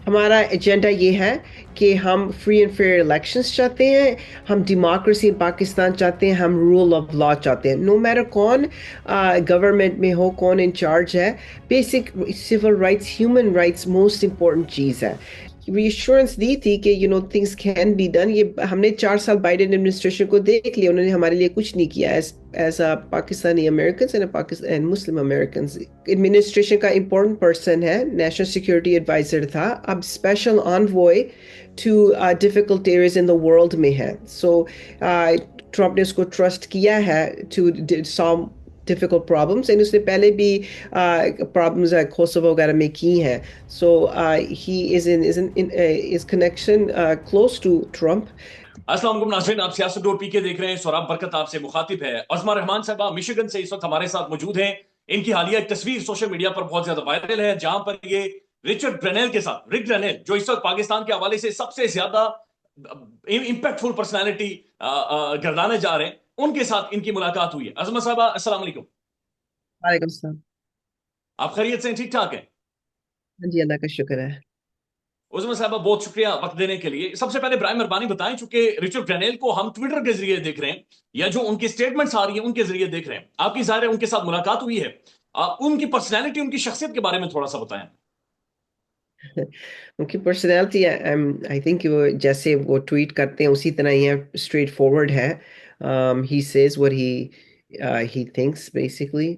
ہمارا ایجنڈا یہ ہے کہ ہم فری اینڈ فیئر الیکشنز چاہتے ہیں، ہم ڈیموکریسی پاکستان چاہتے ہیں، ہم رول آف لا چاہتے ہیں، نو میٹر کون گورنمنٹ میں ہو، کون انچارج ہے۔ Basic civil rights, human rights most important چیز ہے۔ ریشورنس دی تھی کہ تھنگس کین بی ڈن۔ یہ ہم نے 4 سال بائیڈن ایڈمنسٹریشن کو دیکھ لیا، انہوں نے ہمارے لیے کچھ نہیں کیا as Pakistani Americans and Muslim Americans. Administration کا امپورٹنٹ پرسن ہے، نیشنل سیکورٹی ایڈوائزر تھا، اب special envoy to difficult areas in the world میں ہے۔ سو ٹرمپ نے اس کو ٹرسٹ کیا ہے to solve difficult problems، and اس نے پہلے بھی problems کوسوو وغیرہ میں کی ہیں۔ So he is connection close to Trump۔ السلام علیکم ناظرین، آپ سیاست ڈور پی کے دیکھ رہے ہیں۔ سوراب برکت آپ سے مخاطب ہے۔ عظما رحمان صاحبہ مشیگن سے اس وقت ہمارے ساتھ موجود ہیں۔ ان کی حالیہ ایک تصویر سوشل میڈیا پر بہت زیادہ وائرل ہے، جہاں پر یہ رچرڈ گرینیل کے ساتھ، رک گرینیل جو اس وقت پاکستان کے حوالے سے سب سے زیادہ امپیکٹ فل پرسنالٹی گردانے جا رہے ہیں، ان کے ساتھ ان کی ملاقات ہوئی ہے۔ عظما صاحبہ السلام علیکم۔ وعلیکم السلام۔ آپ خیریت سے ٹھیک ٹھاک ہیں؟ ہاں جی، اللہ کا شکر ہے۔ عظما صاحبہ بہت شکریہ وقت دینے کے لیے۔ سب سے پہلے برائے مہربانی بتائیں، چونکہ رچرڈ گرینیل کو ہم ٹویٹر کے ذریعے دیکھ رہے ہیں یا جو ان کی سٹیٹمنٹس آ رہی ہیں ان کے ذریعے دیکھ رہے ہیں، آپ کی ظاہر ہے ان کے ساتھ ملاقات ہوئی ہے، ان کی پرسنالٹی، ان کی شخصیت کے بارے میں تھوڑا سا بتائیں۔ ان کی پرسنالٹی آئی تھنک وہ جیسے وہ ٹویٹ کرتے ہیں اسی طرح ہی ہے، اسٹریٹ فارورڈ ہے۔ He says what he thinks basically۔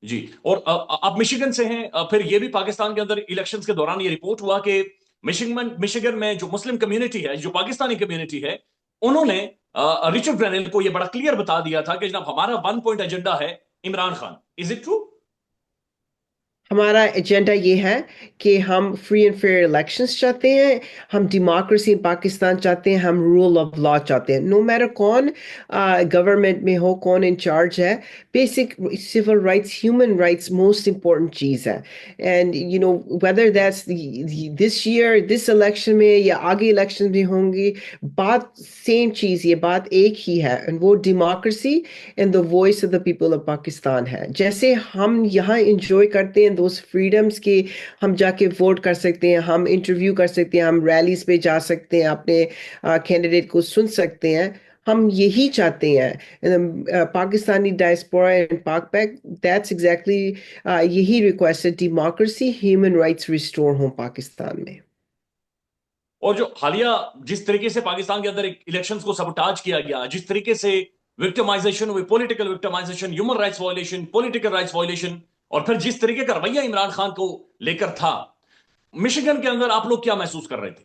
جی، اور آپ مشیگن سے ہیں، پھر یہ بھی پاکستان کے اندر الیکشنز کے دوران یہ رپورٹ ہوا کہ مشیگن میں جو مسلم کمیونٹی ہے، جو پاکستانی کمیونٹی ہے، انہوں نے رچرڈ گرینیل کو یہ بڑا کلیئر بتا دیا تھا کہ جناب ہمارا 1 پوائنٹ ایجنڈا ہے Imran Khan. Is it true? ہمارا ایجنڈا یہ ہے کہ ہم فری اینڈ فیئر الیکشنز چاہتے ہیں، ہم ڈیموکریسی پاکستان چاہتے ہیں، ہم رول آف لا چاہتے ہیں، نو میٹر کون گورنمنٹ میں ہو، کون انچارج ہے۔ Basic civil rights, human rights most important چیز ہے۔ And whether that's this year, this election میں یا آگے الیکشن بھی ہوں گی، بات سیم چیز، یہ بات ایک ہی ہے، وہ democracy and the voice of the people of Pakistan ہے۔ جیسے ہم یہاں انجوائے کرتے ہیں دوز فریڈمز کے، ہم جا کے ووٹ کر سکتے ہیں، ہم انٹرویو کر سکتے ہیں، ہم ریلیز پہ جا سکتے ہیں، اپنے کینڈیڈیٹ کو سن سکتے ہیں، ہم یہی چاہتے ہیں۔ پاکستانی ڈائسپورا اینڈ پاک پیک، دیٹس ایگزیکٹلی یہی ریکویسٹ ہے، ڈیموکریسی، ہیومن رائٹس ریسٹور ہوں پاکستان میں۔ اور جو حالیہ جس طریقے سے پاکستان کے اندر الیکشنز کو سبوٹاج کیا گیا، جس طریقے سے وکٹمائزیشن ہوئی، political victimization, human rights violation, political rights violation, اور پھر جس طریقے کا رویہ عمران خان کو لے کر تھا، مشیگن کے اندر آپ لوگ کیا محسوس کر رہے تھے؟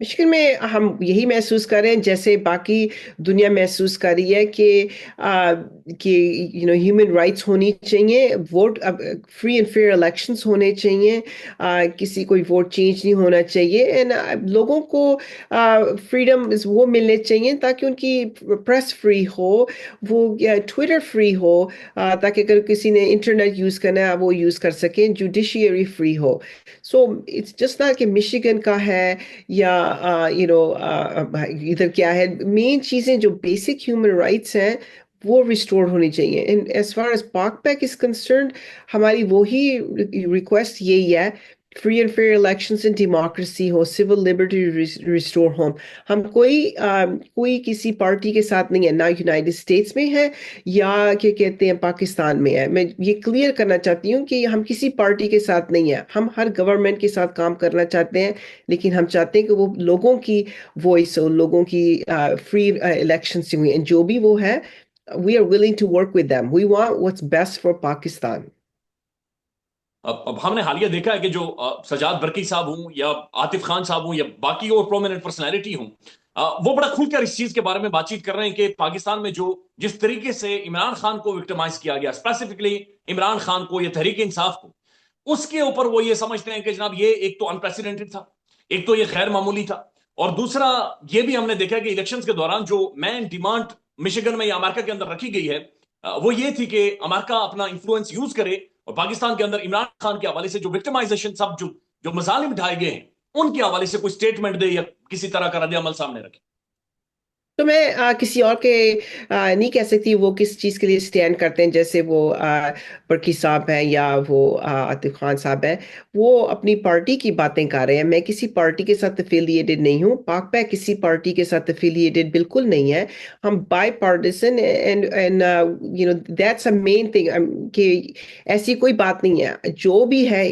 مشکل میں ہم یہی محسوس کر رہے ہیں جیسے باقی دنیا محسوس کر رہی ہے کہ ہیومن رائٹس ہونی چاہیے، vote free and fair elections ہونے چاہیے، کسی کوئی ووٹ چینج نہیں ہونا چاہیے، اینڈ لوگوں کو فریڈم وہ ملنے چاہیے تاکہ ان کی پریس فری ہو، وہ ٹویٹر فری ہو، تاکہ اگر کسی نے انٹرنیٹ یوز کرنا ہے وہ یوز کر سکیں، جوڈیشیری فری ہو۔ سو اٹس جسٹ نہ کہ مشیگن کا ہے یا ادھر کیا ہے، مین چیزیں جو بیسک ہیومن رائٹس ہیں وہ ریسٹور ہونی چاہیے۔ And as far as Pak PAC is concerned, ہماری وہی ریکویسٹ یہی ہے، free and fair elections and democracy ہو، سول لبرٹی ریسٹور ہو۔ ہم کوئی کسی پارٹی کے ساتھ نہیں ہے، نہ یونائٹڈ اسٹیٹس میں ہے یا کیا کہتے ہیں پاکستان میں ہے۔ میں یہ کلیئر کرنا چاہتی ہوں کہ ہم کسی پارٹی کے ساتھ نہیں ہیں، ہم ہر گورنمنٹ کے ساتھ کام کرنا چاہتے ہیں، لیکن ہم چاہتے ہیں کہ وہ لوگوں کی وائس ہو، لوگوں کی فری الیکشنز ہوئی، جو بھی وہ ہے، we are willing to work with them. We want what's best for Pakistan۔ اب ہم نے حالیہ دیکھا ہے کہ جو سجاد برقی صاحب ہوں یا عاطف خان صاحب ہوں یا باقی اور پرومیننٹ پرسنالٹی ہوں، وہ بڑا کھل کر اس چیز کے بارے میں بات چیت کر رہے ہیں کہ پاکستان میں جس طریقے سے عمران خان کو وکٹمائز کیا گیا، اسپیسیفکلی عمران خان کو یا تحریک انصاف کو، اس کے اوپر وہ یہ سمجھتے ہیں کہ جناب یہ ایک تو انپریسیڈنٹڈ تھا، ایک تو یہ غیر معمولی تھا، اور دوسرا یہ بھی ہم نے دیکھا کہ الیکشنز کے دوران جو مین ڈیمانڈ مشیگن میں یا امریکہ کے اندر رکھی گئی ہے وہ یہ تھی کہ امریکہ اپنا انفلوئنس یوز کرے اور پاکستان کے اندر عمران خان کے حوالے سے جو وکٹمائزیشن سب جو مظالم اٹھائے گئے ہیں ان کے حوالے سے کوئی سٹیٹمنٹ دے یا کسی طرح کا رد عمل سامنے رکھے۔ تو میں کسی اور کے نہیں کہہ سکتی وہ کس چیز کے لیے اسٹینڈ کرتے ہیں، جیسے وہ برکی صاحب ہیں یا وہ عاطف خان صاحب ہیں، وہ اپنی پارٹی کی باتیں کر رہے ہیں. میں کسی پارٹی کے ساتھ افیلیٹڈ نہیں ہوں، پاک پہ کسی پارٹی کے ساتھ افیلیٹڈ بالکل نہیں ہے. ہم bipartisan and that's a main thing کہ ایسی کوئی بات نہیں ہے. جو بھی ہے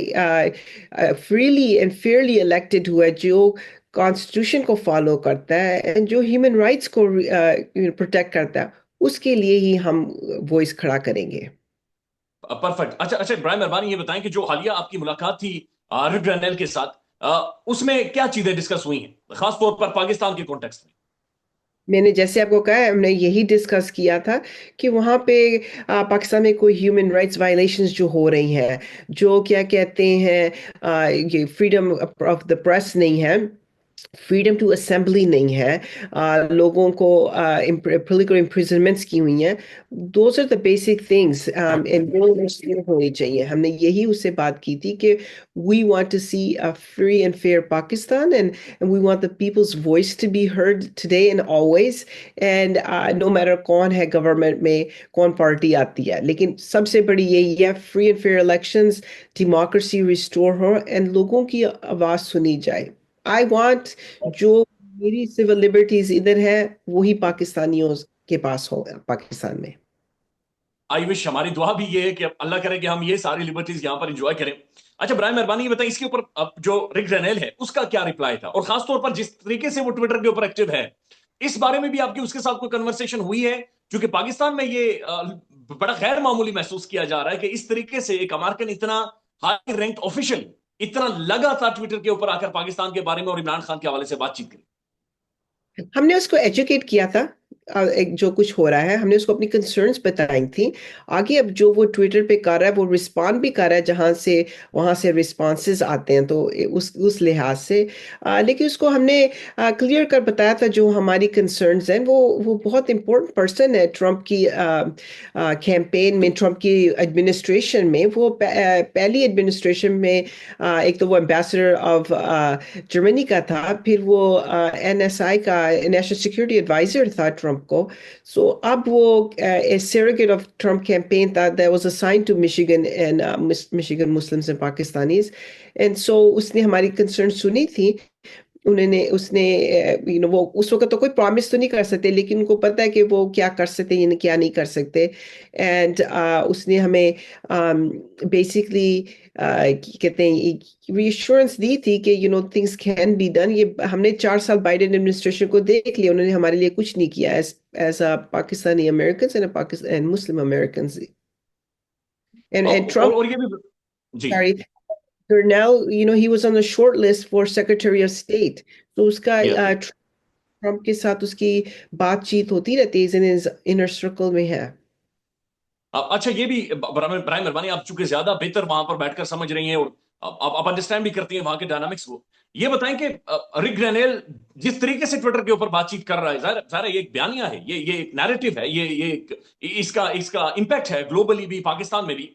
فریلی اینڈ فیئرلی الیکٹڈ ہوا ہے، جو کانسٹیٹیوشن کو فالو کرتا ہے and جو ہیومن رائٹس کو پروٹیکٹ کرتا ہے، اس کے لیے ہی ہم وائس کھڑا کریں گے. پرفیکٹ. اچھا اچھا برائے مہربانی یہ بتائیں کہ جو حالیہ آپ کی ملاقات تھی رک ڈینیل کے ساتھ، اس میں کیا چیزیں ڈسکس ہوئی ہیں خاص طور پر پاکستان کے کانٹیکسٹ میں؟ میں نے جیسے آپ کو کہا ہم نے یہی ڈسکس کیا تھا کہ وہاں پہ پاکستان میں کوئی ہیومن رائٹس وائلیشنز جو ہو رہی ہیں، جو کیا کہتے ہیں یہ فریڈم آف دا پریس نہیں ہے، فریڈم ٹو اسمبلی نہیں ہے، لوگوں کو پولیٹیکل امپریزنمنٹس کی ہوئی ہیں. Those are the basic things ہونی چاہیے. ہم نے یہی اس سے بات کی تھی کہ we want to see a free and fair Pakistan and we want the people's voice to be heard today and always. And no matter کون ہے گورنمنٹ میں، کون پارٹی آتی ہے، لیکن سب سے بڑی یہی ہے free and fair elections, democracy restore ہو اینڈ لوگوں کی آواز سنی جائے. آئی وانٹ جو میری سول لبرٹیز ادھر ہے وہی پاکستانیوں کے پاس ہو پاکستان میں. آئی وش ہماری دعا بھی یہ ہے کہ اللہ کرے کہ ہم یہ ساری لبرٹیز یہاں پر انجوائے کریں. اچھا برائے مہربانی یہ بتائیں اس کے اوپر جو رک ڈینیل ہے اس کا کیا ریپلائی تھا، اور خاص طور پر جس طریقے سے وہ ٹویٹر کے اوپر ایکٹیو ہے، اس بارے میں بھی آپ کی اس کے ساتھ کوئی کنورسیشن ہوئی ہے؟ کیونکہ پاکستان میں یہ بڑا غیر معمولی محسوس کیا جا رہا ہے کہ اس طریقے سے ایک امریکن اتنا ہائی رینکڈ آفیشل اتنا لگاتار ٹویٹر کے اوپر آ کر پاکستان کے بارے میں اور عمران خان کے حوالے سے بات چیت کریں. ہم نے اس کو ایجوکیٹ کیا تھا جو کچھ ہو رہا ہے، ہم نے اس کو اپنی کنسرنس بتائی تھیں. آگے اب جو وہ ٹویٹر پہ کر رہا ہے وہ رسپانڈ بھی کر رہا ہے جہاں سے وہاں سے رسپانسز آتے ہیں، تو اس لحاظ سے لیکن اس کو ہم نے کلیئر کر بتایا تھا جو ہماری کنسرنز ہیں. وہ بہت امپورٹنٹ پرسن ہے ٹرمپ کی کیمپین میں، ٹرمپ کی ایڈمنسٹریشن میں. وہ پہلی ایڈمنسٹریشن میں ایک تو وہ ایمبیسڈر آف جرمنی کا تھا، پھر وہ NSI کا نیشنل سیکورٹی ایڈوائزر تھا ٹرمپ کو. سو اب وہ سیروگیٹ آف ٹرمپ کیمپین تھا that was assigned to Michigan and Michigan Muslims and Pakistanis. And so اس نے ہماری کنسرن سنی تھی. اس نے وہ اس وقت تو کوئی پرومس تو نہیں کر سکتے، لیکن ان کو پتہ ہے کہ وہ کیا کر سکتے ہیں کیا نہیں کر سکتے. اینڈ اس نے ہمیں بیسکلی کہتے ہیں ریشورنس دی تھی کہ تھنگس کین بی ڈن. یہ ہم نے 4 سال بائیڈن ایڈمنسٹریشن کو دیکھ لیا، انہوں نے ہمارے لیے کچھ نہیں کیا as Pakistani Americans and Muslim Americans. And Trump اور یہ بھی جی sorry now he was on the short list for Secretary of State. تو اس کا ٹرمپ کے ساتھ اس کی بات چیت ہوتی رہتی ہے، انر سرکل میں ہے. اچھا یہ بھی برائے مہربانی آپ چونکہ زیادہ بہتر وہاں پر بیٹھ کر سمجھ رہی ہیں اور آپ انڈرسٹینڈ بھی کرتی ہیں وہاں کے ڈائنامکس کو، یہ بتائیں کہ رک ڈینیل جس طریقے سے ٹویٹر کے اوپر بات چیت کر رہا ہے، ظاہر یہ ایک بیانیہ ہے، یہ ایک نیریٹو ہے، یہ اس کا امپیکٹ ہے گلوبلی بھی پاکستان میں بھی.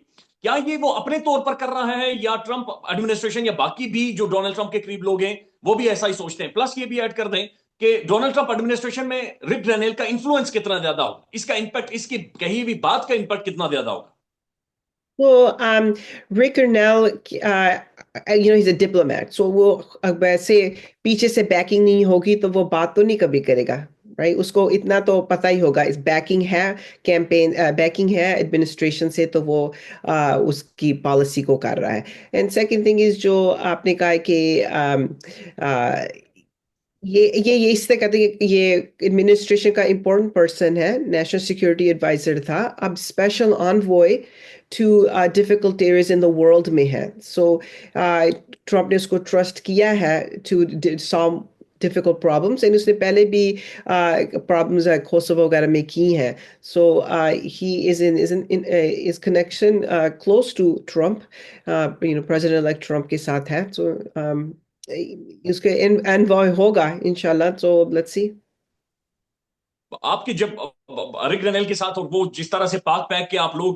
کیا یہ وہ اپنے طور پر کر رہا ہے یا ٹرمپ ایڈمنسٹریشن یا باقی بھی جو ڈونلڈ ٹرمپ کے قریب لوگ ہیں وہ بھی ایسا ہی سوچتے ہیں؟ پلس یہ بھی ایڈ کر دیں کہ ڈونلڈ ٹرمپ ایڈمنسٹریشن میں رک ڈینیل کا انفلوئنس کتنا زیادہ ہوگا، اس کا امپیکٹ، اس کی کہی ہوئی بات کا امپیکٹ کتنا زیادہ ہوگا؟ تو Rick Grenell he's a diplomat. So وہ ویسے پیچھے سے بیکنگ نہیں ہوگی تو وہ بات تو نہیں کبھی کرے گا، رائٹ؟ اس کو اتنا تو پتہ ہی ہوگا اس بیکنگ ہے، کیمپین بیکنگ ہے ایڈمنسٹریشن سے، تو وہ اس کی پالیسی کو کر رہا ہے. اینڈ سیکنڈ تھنگ از جو آپ نے کہا کہ یہ اس سے کہتے ہیں کہ یہ ایڈمنسٹریشن کا امپورٹنٹ پرسن ہے، نیشنل سیکورٹی ایڈوائزر تھا، اب special envoy to difficult areas in the world میں ہے. سو ٹرمپ نے اس کو ٹرسٹ کیا ہے to solve difficult problems, and اس نے پہلے بھی پرابلمز کوسوو وغیرہ میں کی ہیں. So he is connection close to Trump, president elect Trump کے ساتھ ہے. سو اس کے انوائے ہوگا انشاءاللہ. تو لیٹس سی. آپ کے جب رک ڈینیل کے ساتھ اور وہ جس طرح سے پاک پیک کے آپ لوگ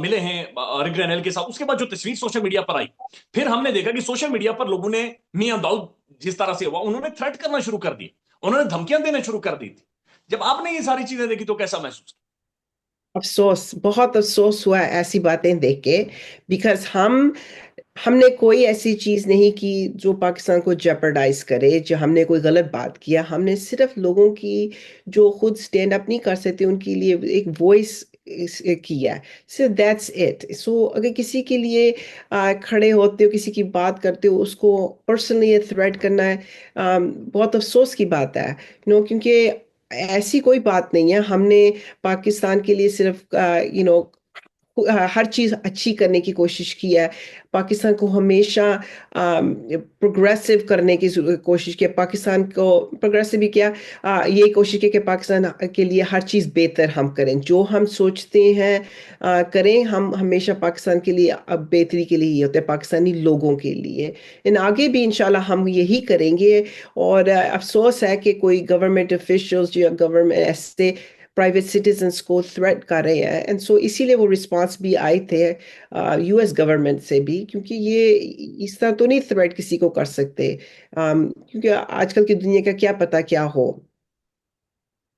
ملے ہیں رک ڈینیل کے ساتھ، اس کے بعد جو تصویر سوشل میڈیا پر آئی، پھر ہم نے دیکھا کہ سوشل میڈیا پر لوگوں نے میاں داؤد جس طرح سے ہوا، انہوں نے تھریٹ کرنا شروع کر دی، انہوں نے دھمکیاں دینا شروع کر دی تھی. جب آپ نے یہ ساری چیزیں دیکھی تو کیسا محسوس کیا؟ افسوس، بہت افسوس ہوا ایسی باتیں دیکھ کے، بیکاز ہم نے کوئی ایسی چیز نہیں کی جو پاکستان کو جیپرڈائز کرے، جو ہم نے کوئی غلط بات کیا، ہم نے صرف لوگوں کی جو خود سٹینڈ اپ نہیں کر سکتے ان کے لیے ایک وائس کیا، سو دیٹس اٹ. سو اگر کسی کے لیے کھڑے ہوتے ہو، کسی کی بات کرتے ہو، اس کو پرسنلی تھریٹ کرنا ہے، بہت افسوس کی بات ہے. کیونکہ ایسی کوئی بات نہیں ہے. ہم نے پاکستان کے لیے صرف ہر چیز اچھی کرنے کی کوشش کی ہے. پاکستان کو ہمیشہ پروگریسو کرنے کی کوشش کی. پاکستان کو پروگریسو بھی کیا، یہ کوشش کی کہ پاکستان کے لیے ہر چیز بہتر ہم کریں، جو ہم سوچتے ہیں کریں. ہم ہمیشہ پاکستان کے لیے بہتری کے لیے ہی ہوتے ہیں، پاکستانی لوگوں کے لیے. آگے بھی انشاءاللہ ہم یہی کریں گے. اور افسوس ہے کہ کوئی گورنمنٹ آفیشلز یا گورنمنٹ ایسے پرائیویٹ سٹیزنس کو تھریٹ کر رہے ہیں. اینڈ سو اسی لیے وہ رسپانس بھی آئے تھے یو ایس گورنمنٹ سے بھی، کیونکہ یہ اس طرح تو نہیں تھریٹ کسی کو کر سکتے، کیونکہ آج کل کی دنیا کا کیا پتا کیا ہو.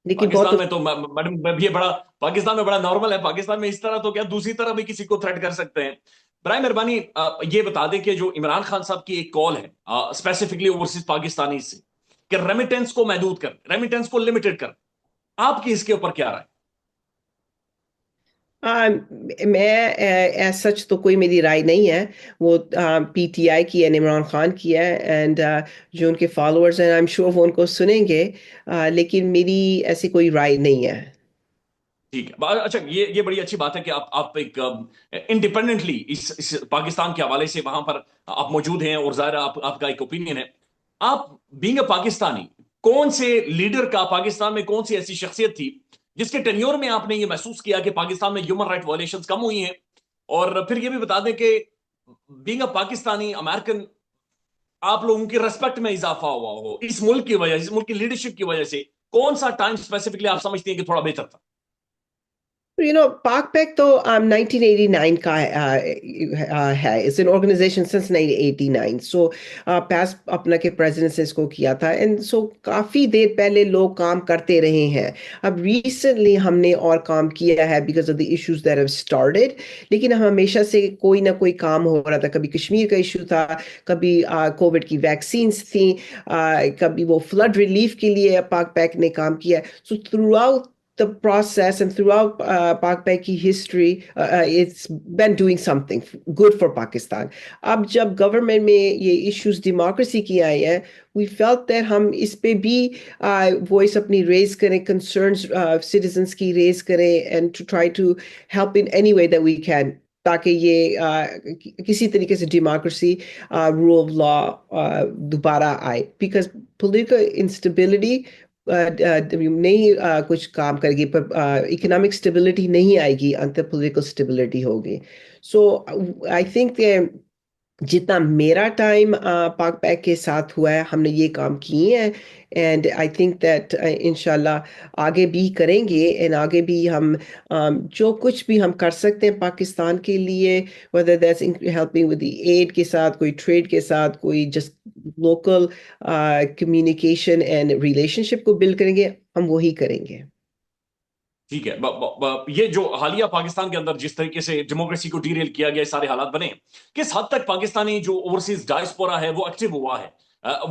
لیکن بہت پاکستان میں تو میڈم یہ بڑا، پاکستان میں بڑا نارمل ہے. پاکستان میں اس طرح تو کیا دوسری طرح بھی کسی کو تھریٹ کر سکتے ہیں. برائے مہربانی یہ بتا دیں کہ جو عمران خان صاحب کی ایک کال ہے اسپیسیفکلی اوورسیز پاکستانی سے کہ ریمیٹنس کو محدود کر، ریمیٹنس کو لمیٹڈ کر، آپ کی اس کے اوپر کیا رائے؟ میں سچ تو کوئی میری رائے نہیں ہے. وہ پی ٹی آئی کی ہے، عمران خان کی ہے. اینڈ جو ان کے فالوورز ہیں، آئی ایم شیور وہ ان کو سنیں گے. لیکن میری ایسی کوئی رائے نہیں ہے. ٹھیک ہے. اچھا، یہ بڑی اچھی بات ہے کہ آپ ایک انڈیپینڈنٹلی اس پاکستان کے حوالے سے وہاں پر آپ موجود ہیں، اور ظاہر آپ کا ایک اوپینین ہے. آپ بینگ اے پاکستانی، کون سے لیڈر کا پاکستان میں کون سی ایسی شخصیت تھی جس کے ٹینیور میں آپ نے یہ محسوس کیا کہ پاکستان میں ہیومن رائٹ وائلیشنز کم ہوئی ہیں؟ اور پھر یہ بھی بتا دیں کہ بینگ اے پاکستانی امریکن، آپ لوگوں کی ریسپیکٹ میں اضافہ ہوا ہو اس ملک کی وجہ سے، اس ملک کی لیڈرشپ کی وجہ سے. کون سا ٹائم اسپیسیفکلی آپ سمجھتے ہیں کہ تھوڑا بہتر تھا؟ پاک پیک تو 1989 کا ہے. It's an organisation since 1989. So پاس اپنا کے پریزیڈنٹ نے اس کو کیا تھا. اینڈ سو کافی دیر پہلے لوگ کام کرتے رہے ہیں. اب ریسنٹلی ہم نے اور کام کیا ہے because of the issues that have started. لیکن ہم ہمیشہ سے کوئی نہ کوئی کام ہو رہا تھا. کبھی کشمیر کا ایشو تھا، کبھی کووڈ کی ویکسینس تھیں، کبھی وہ فلڈ ریلیف کے لیے پاک پیک نے کام کیا. So through out the process and throughout Pak Peki history, it's been doing something good for Pakistan. اب جب گورنمنٹ میں یہ ایشوز ڈیموکریسی کی آئی ہے، we felt that ہم اس پہ بھی وائس اپنی ریز کریں، کنسرنز سٹیزنس کی ریز کریں، and to try to help in any way that we can، تاکہ یہ کسی طریقے سے ڈیموکریسی، رول آف لا دوبارہ آئے. بیکاز پولیٹیکل انسٹیبلٹی نہیں کچھ کام کرے گی، پر اکنامک اسٹیبلٹی نہیں آئے گی انٹل پولیٹیکل اسٹیبلٹی ہوگی. سو آئی تھنک کہ جتنا میرا ٹائم پاک پیک کے ساتھ ہوا ہے، ہم نے یہ کام کیے ہیں. اینڈ آئی تھنک دیٹ انشاءاللہ آگے بھی کریں گے. اینڈ آگے بھی ہم جو کچھ بھی ہم کر سکتے ہیں پاکستان کے لیے، whether that's helping with the aid کے ساتھ، کوئی ٹریڈ کے ساتھ، کوئی just local communication and relationship کو بلڈ کریں گے، ہم وہی کریں گے. ٹھیک ہے. یہ جو حالیہ پاکستان کے اندر جس طریقے سے ڈیموکریسی کو ڈی ریل کیا گیا، سارے حالات بنے، کس حد تک پاکستانی جو اوورسیز ڈائسپورا ہے وہ ایکٹیو ہوا ہے،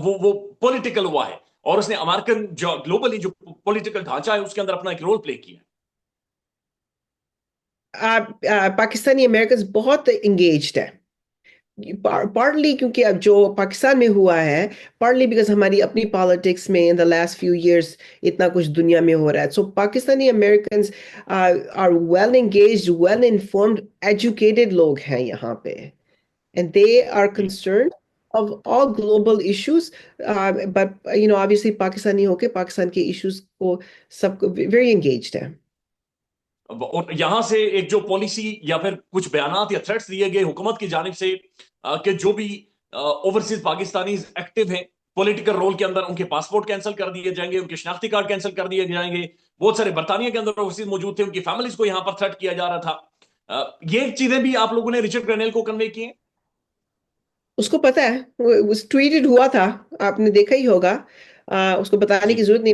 وہ پولیٹیکل ہوا ہے، اور اس نے امریکن جو گلوبلی جو پولیٹیکل ڈھانچہ ہے اس کے اندر اپنا ایک رول پلے کیا؟ پاکستانی امریکنز بہت انگیجڈ ہے. پارٹلی کیونکہ اب جو پاکستان میں ہوا ہے، پارٹلی بیکاز ہماری اپنی پالیٹکس میں in the last few years اتنا کچھ دنیا میں ہو رہا ہے. So Pakistani Americans are well engaged, well informed, educated لوگ ہیں یہاں پہ. And they are concerned of all global issues, but obviously Pakistani ہو کے پاکستان کے ایشوز کو سب کو very engaged ہے. اور یہاں سے ایک جو پالیسی یا پھر کچھ بیانات یا تھریٹس دیے گئے حکومت کی جانب سے کہ جو بھی اوورسیز پاکستانیز ایکٹیو ہیں پولیٹیکل رول کے اندر، ان کے پاسپورٹ کینسل کر دیے جائیں گے، ان کے شناختی کارڈ کینسل کر دیے جائیں گے. بہت سارے برطانیہ کے اندر اوورسیز موجود تھے، ان کی فیملیز کو یہاں پر تھریٹ کیا جا رہا تھا. یہ چیزیں بھی آپ لوگوں نے رچرڈ گرینل کو کنوے کی ہیں؟ اس کو پتا ہے، وہ ٹویٹڈ ہوا تھا، آپ نے دیکھا ہی ہوگا. اس کو بتانے جی. کی ضرورت نہیں.